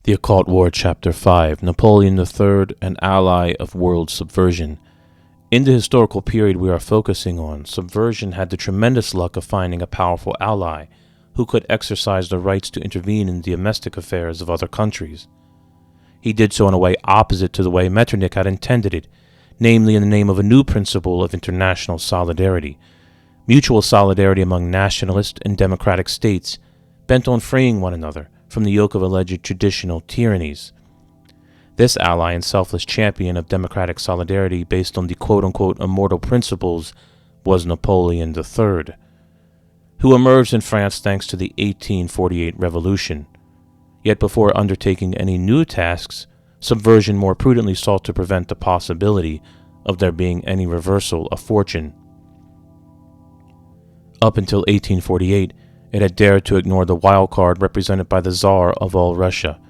The Occult War, Chapter 5, Napoleon III, an ally of world subversion. In the historical period we are focusing on, Subversion had the tremendous luck of finding a powerful ally who could exercise the rights to intervene in the domestic affairs of other countries. He did so in a way opposite to the way Metternich had intended it, namely in the name of a new principle of international solidarity, mutual solidarity among nationalist and democratic states, bent on freeing one another from the yoke of alleged traditional tyrannies. This ally and selfless champion of democratic solidarity based on the quote-unquote immortal principles was Napoleon III, who emerged in France thanks to the 1848 revolution. Yet before undertaking any new tasks, Subversion more prudently sought to prevent the possibility of there being any reversal of fortune. Up until 1848, it had dared to ignore the wild card represented by the Tsar of all Russia.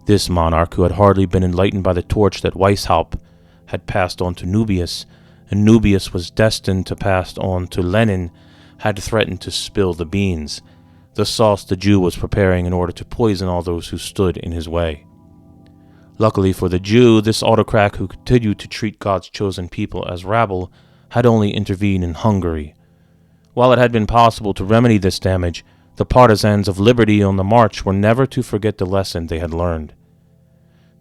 This monarch, who had hardly been enlightened by the torch that Weishaupt had passed on to Nubius, and Nubius was destined to pass on to Lenin, had threatened to spill the beans, the sauce the Jew was preparing in order to poison all those who stood in his way. Luckily for the Jew, this autocrat who continued to treat God's chosen people as rabble had only intervened in Hungary. While it had been possible to remedy this damage, the partisans of liberty on the march were never to forget the lesson they had learned.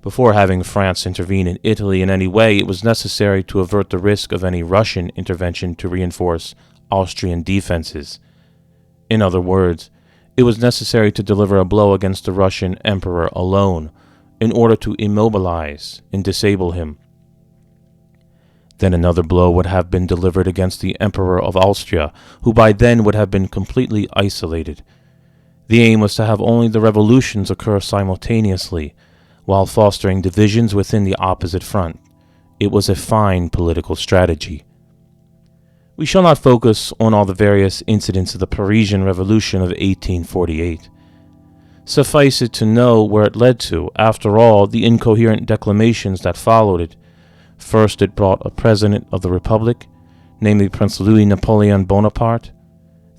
Before having France intervene in Italy in any way, it was necessary to avert the risk of any Russian intervention to reinforce Austrian defenses. In other words, it was necessary to deliver a blow against the Russian emperor alone, in order to immobilize and disable him. Then another blow would have been delivered against the Emperor of Austria, who by then would have been completely isolated. The aim was to have only the revolutions occur simultaneously, while fostering divisions within the opposite front. It was a fine political strategy. We shall not focus on all the various incidents of the Parisian Revolution of 1848. Suffice it to know where it led to. After all, the incoherent declamations that followed it. First, it brought a president of the Republic, namely Prince Louis Napoleon Bonaparte.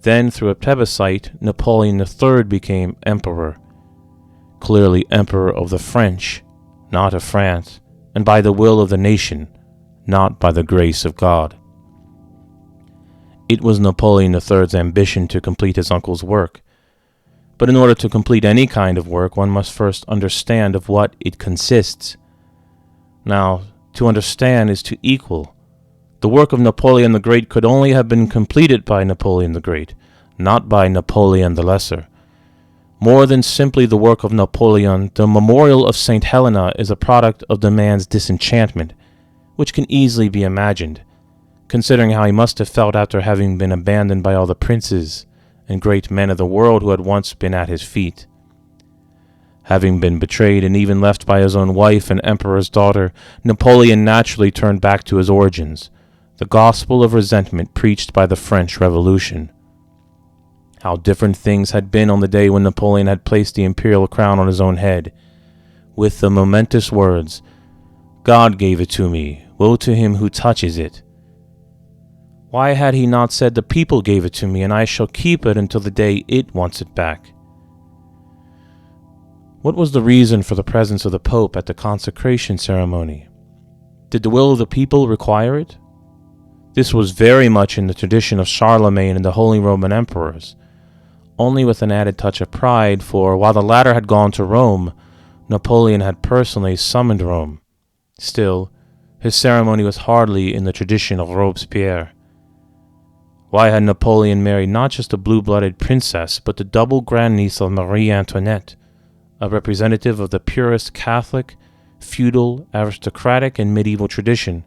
Then, through a plebiscite, Napoleon III became emperor. Clearly emperor of the French, not of France, and by the will of the nation, not by the grace of God. It was Napoleon III's ambition to complete his uncle's work. But in order to complete any kind of work, one must first understand of what it consists. Now, to understand is to equal. The work of Napoleon the Great could only have been completed by Napoleon the Great, not by Napoleon the Lesser. More than simply the work of Napoleon, the memorial of St. Helena is a product of the man's disenchantment, which can easily be imagined, considering how he must have felt after having been abandoned by all the princes and great men of the world who had once been at his feet. Having been betrayed and even left by his own wife and emperor's daughter, Napoleon naturally turned back to his origins, the gospel of resentment preached by the French Revolution. How different things had been on the day when Napoleon had placed the imperial crown on his own head, with the momentous words, "God gave it to me, woe to him who touches it." Why had he not said, "The people gave it to me, and I shall keep it until the day it wants it back"? What was the reason for the presence of the Pope at the consecration ceremony? Did the will of the people require it? This was very much in the tradition of Charlemagne and the Holy Roman Emperors, only with an added touch of pride, for while the latter had gone to Rome, Napoleon had personally summoned Rome. Still, his ceremony was hardly in the tradition of Robespierre. Why had Napoleon married not just a blue-blooded princess, but the double grandniece of Marie Antoinette, a representative of the purest Catholic, feudal, aristocratic, and medieval tradition,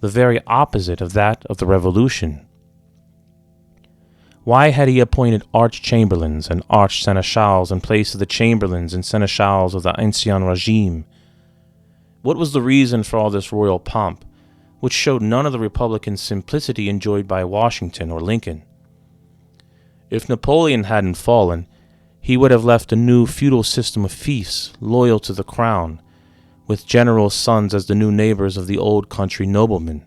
the very opposite of that of the Revolution? Why had he appointed arch-chamberlains and arch-seneschals in place of the chamberlains and seneschals of the Ancien Regime? What was the reason for all this royal pomp, which showed none of the Republican simplicity enjoyed by Washington or Lincoln? If Napoleon hadn't fallen, he would have left a new feudal system of fiefs loyal to the crown, with generals' sons as the new neighbors of the old country noblemen.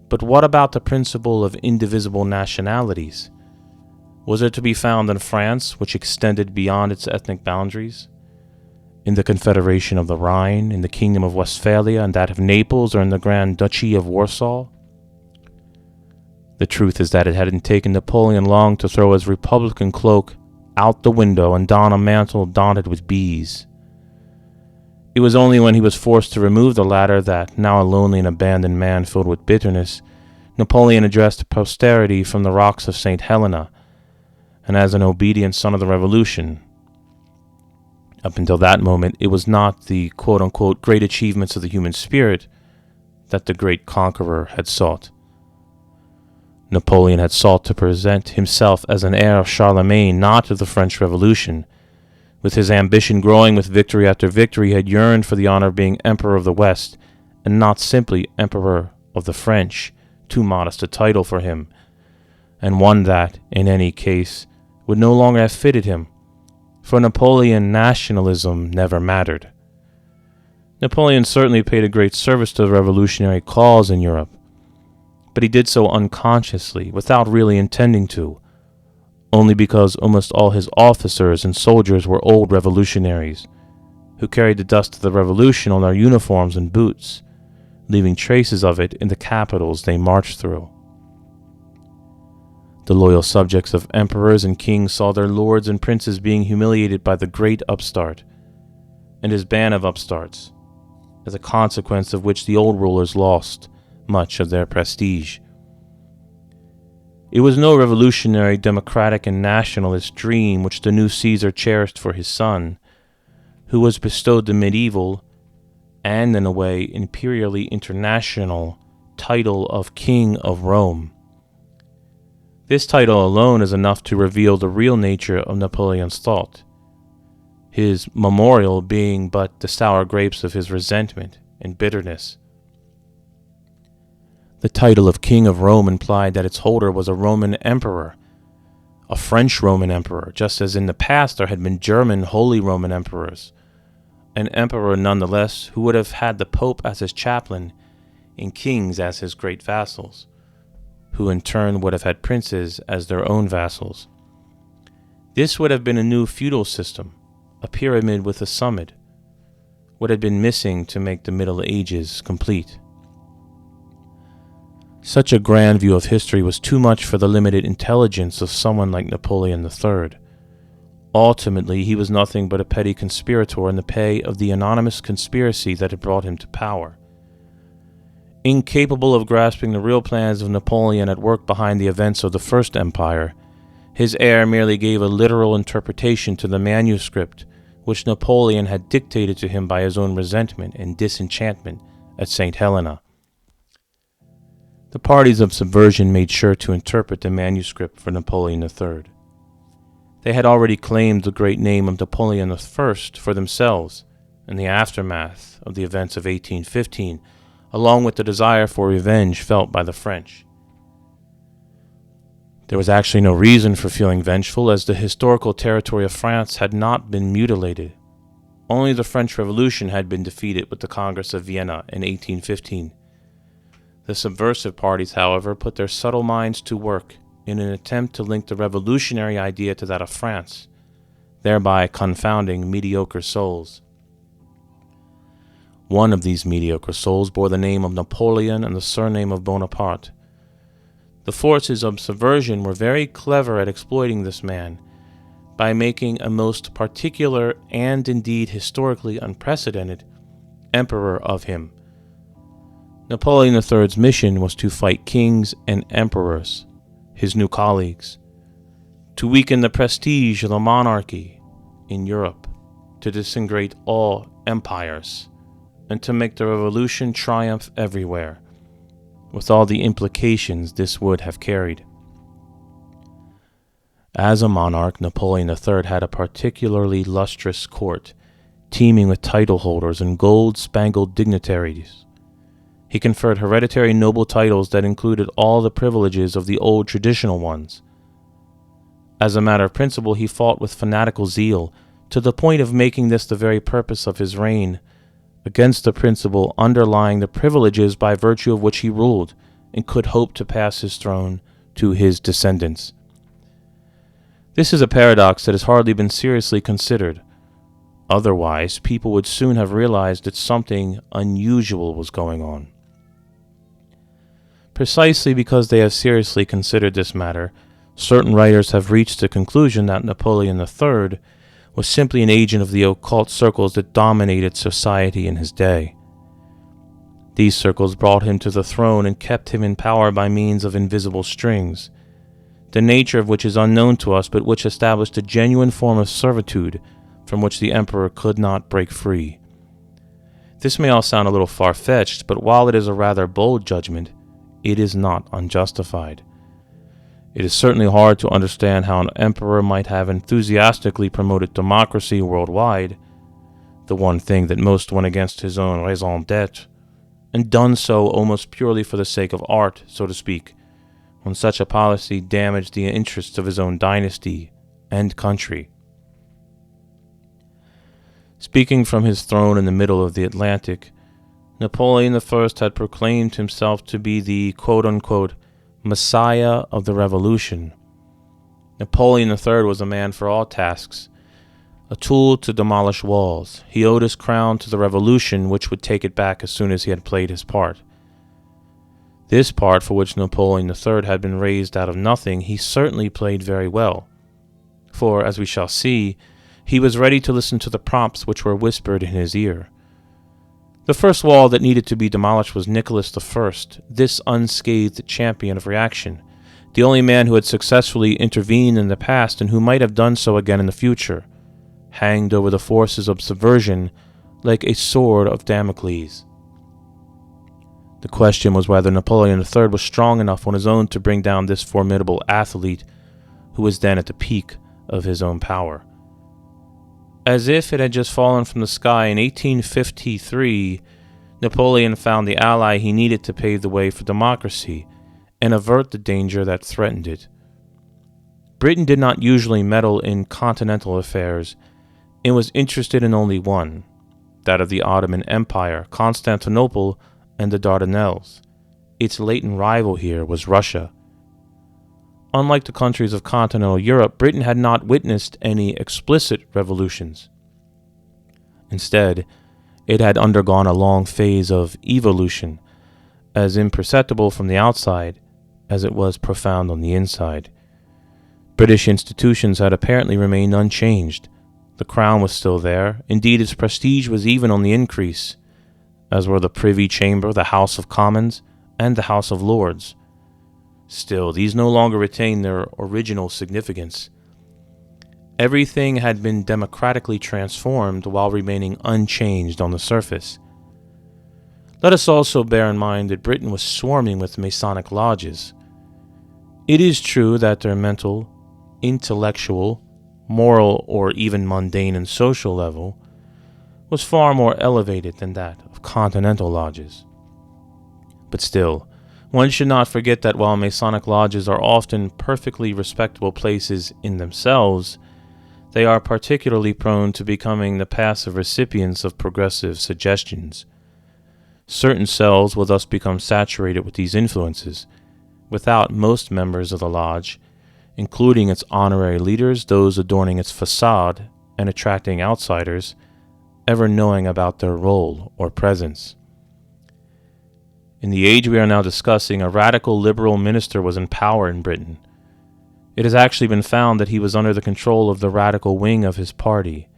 But what about the principle of indivisible nationalities? Was it to be found in France, which extended beyond its ethnic boundaries? in the Confederation of the Rhine, in the Kingdom of Westphalia, and that of Naples, or in the Grand Duchy of Warsaw? The truth is that it hadn't taken Napoleon long to throw his Republican cloak out the window and don a mantle dotted with bees. It was only when he was forced to remove the latter that, now a lonely and abandoned man filled with bitterness, Napoleon addressed posterity from the rocks of St. Helena, and as an obedient son of the Revolution. Up until that moment, it was not the quote-unquote great achievements of the human spirit that the great conqueror had sought. Napoleon had sought to present himself as an heir of Charlemagne, not of the French Revolution. With his ambition growing with victory after victory, he had yearned for the honor of being Emperor of the West, and not simply Emperor of the French, too modest a title for him, and one that, in any case, would no longer have fitted him. For Napoleon, nationalism never mattered. Napoleon certainly paid a great service to the revolutionary cause in Europe, but he did so unconsciously, without really intending to, only because almost all his officers and soldiers were old revolutionaries, who carried the dust of the revolution on their uniforms and boots, leaving traces of it in the capitals they marched through. The loyal subjects of emperors and kings saw their lords and princes being humiliated by the great upstart and his band of upstarts, as a consequence of which the old rulers lost much of their prestige. It was no revolutionary, democratic, and nationalist dream which the new Caesar cherished for his son, who was bestowed the medieval, and in a way imperially international, title of King of Rome. This title alone is enough to reveal the real nature of Napoleon's thought, his memorial being but the sour grapes of his resentment and bitterness. The title of King of Rome implied that its holder was a Roman emperor, a French Roman emperor, just as in the past there had been German Holy Roman emperors, an emperor nonetheless who would have had the Pope as his chaplain and kings as his great vassals, who in turn would have had princes as their own vassals. This would have been a new feudal system, a pyramid with a summit, what had been missing to make the Middle Ages complete. Such a grand view of history was too much for the limited intelligence of someone like Napoleon III. Ultimately, he was nothing but a petty conspirator in the pay of the anonymous conspiracy that had brought him to power. Incapable of grasping the real plans of Napoleon at work behind the events of the First Empire, his heir merely gave a literal interpretation to the manuscript which Napoleon had dictated to him by his own resentment and disenchantment at St. Helena. The parties of Subversion made sure to interpret the manuscript for Napoleon III. They had already claimed the great name of Napoleon I for themselves in the aftermath of the events of 1815, along with the desire for revenge felt by the French. There was actually no reason for feeling vengeful, as the historical territory of France had not been mutilated. Only the French Revolution had been defeated with the Congress of Vienna in 1815. The subversive parties, however, put their subtle minds to work in an attempt to link the revolutionary idea to that of France, thereby confounding mediocre souls. One of these mediocre souls bore the name of Napoleon and the surname of Bonaparte. The forces of Subversion were very clever at exploiting this man by making a most particular and indeed historically unprecedented emperor of him. Napoleon III's mission was to fight kings and emperors, his new colleagues, to weaken the prestige of the monarchy in Europe, to disintegrate all empires, and to make the revolution triumph everywhere, with all the implications this would have carried. As a monarch, Napoleon III had a particularly lustrous court, teeming with title holders and gold-spangled dignitaries. He conferred hereditary noble titles that included all the privileges of the old traditional ones. As a matter of principle, he fought with fanatical zeal, to the point of making this the very purpose of his reign, against the principle underlying the privileges by virtue of which he ruled, and could hope to pass his throne to his descendants. This is a paradox that has hardly been seriously considered. Otherwise, people would soon have realized that something unusual was going on. Precisely because they have seriously considered this matter, certain writers have reached the conclusion that Napoleon III was simply an agent of the occult circles that dominated society in his day. These circles brought him to the throne and kept him in power by means of invisible strings, the nature of which is unknown to us, but which established a genuine form of servitude from which the emperor could not break free. This may all sound a little far-fetched, but while it is a rather bold judgment, it is not unjustified. It is certainly hard to understand how an emperor might have enthusiastically promoted democracy worldwide, the one thing that most went against his own raison d'etre, and done so almost purely for the sake of art, so to speak, when such a policy damaged the interests of his own dynasty and country. Speaking from his throne in the middle of the Atlantic, Napoleon I had proclaimed himself to be the quote-unquote Messiah of the Revolution. Napoleon III was a man for all tasks, a tool to demolish walls. He owed his crown to the revolution, which would take it back as soon as he had played his part. This part, for which Napoleon III had been raised out of nothing, he certainly played very well. For, as we shall see, he was ready to listen to the prompts which were whispered in his ear. The first wall that needed to be demolished was Nicholas I, this unscathed champion of reaction, the only man who had successfully intervened in the past and who might have done so again in the future, hanged over the forces of subversion like a sword of Damocles. The question was whether Napoleon III was strong enough on his own to bring down this formidable athlete who was then at the peak of his own power. As if it had just fallen from the sky, in 1853, Napoleon found the ally he needed to pave the way for democracy and avert the danger that threatened it. Britain did not usually meddle in continental affairs and was interested in only one, that of the Ottoman Empire, Constantinople, and the Dardanelles. Its latent rival here was Russia. Unlike the countries of continental Europe, Britain had not witnessed any explicit revolutions. Instead, it had undergone a long phase of evolution, as imperceptible from the outside as it was profound on the inside. British institutions had apparently remained unchanged. The crown was still there. Indeed, its prestige was even on the increase, as were the Privy Chamber, the House of Commons, and the House of Lords. Still, these no longer retained their original significance. Everything had been democratically transformed while remaining unchanged on the surface. Let us also bear in mind that Britain was swarming with Masonic lodges. It is true that their mental, intellectual, moral, or even mundane and social level was far more elevated than that of continental lodges. But still, one should not forget that while Masonic lodges are often perfectly respectable places in themselves, they are particularly prone to becoming the passive recipients of progressive suggestions. Certain cells will thus become saturated with these influences, without most members of the lodge, including its honorary leaders, those adorning its facade and attracting outsiders, ever knowing about their role or presence. In the age we are now discussing, a radical liberal minister was in power in Britain. It has actually been found that he was under the control of the radical wing of his party.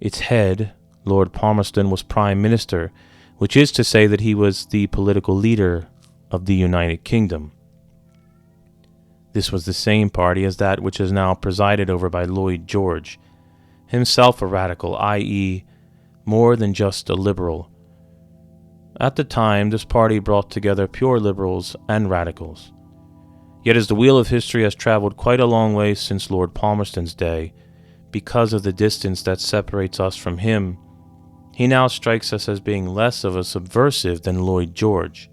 Its head, Lord Palmerston, was Prime Minister, which is to say that he was the political leader of the United Kingdom. This was the same party as that which is now presided over by Lloyd George, himself a radical, i.e., more than just a liberal. At the time, this party brought together pure liberals and radicals. Yet as the wheel of history has traveled quite a long way since Lord Palmerston's day, because of the distance that separates us from him, he now strikes us as being less of a subversive than Lloyd George.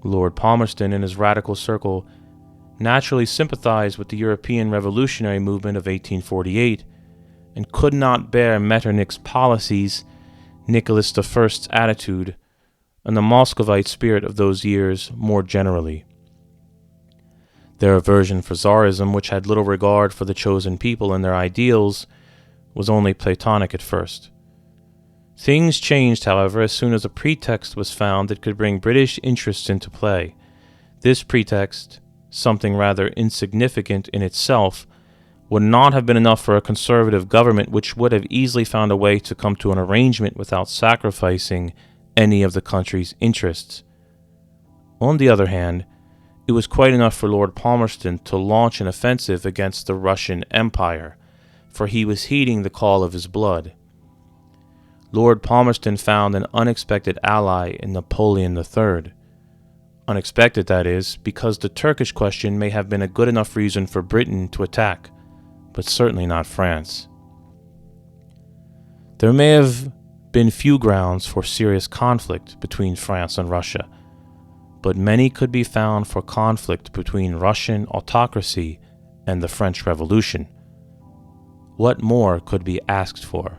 Lord Palmerston and his radical circle naturally sympathized with the European revolutionary movement of 1848 and could not bear Metternich's policies, Nicholas I's attitude, and the Muscovite spirit of those years more generally. Their aversion for Tsarism, which had little regard for the chosen people and their ideals, was only platonic at first. Things changed, however, as soon as a pretext was found that could bring British interests into play. This pretext, something rather insignificant in itself, would not have been enough for a conservative government which would have easily found a way to come to an arrangement without sacrificing any of the country's interests. On the other hand, it was quite enough for Lord Palmerston to launch an offensive against the Russian Empire, for he was heeding the call of his blood. Lord Palmerston found an unexpected ally in Napoleon III. Unexpected, that is, because the Turkish question may have been a good enough reason for Britain to attack, but certainly not France. There may have been few grounds for serious conflict between France and Russia, but many could be found for conflict between Russian autocracy and the French Revolution. What more could be asked for?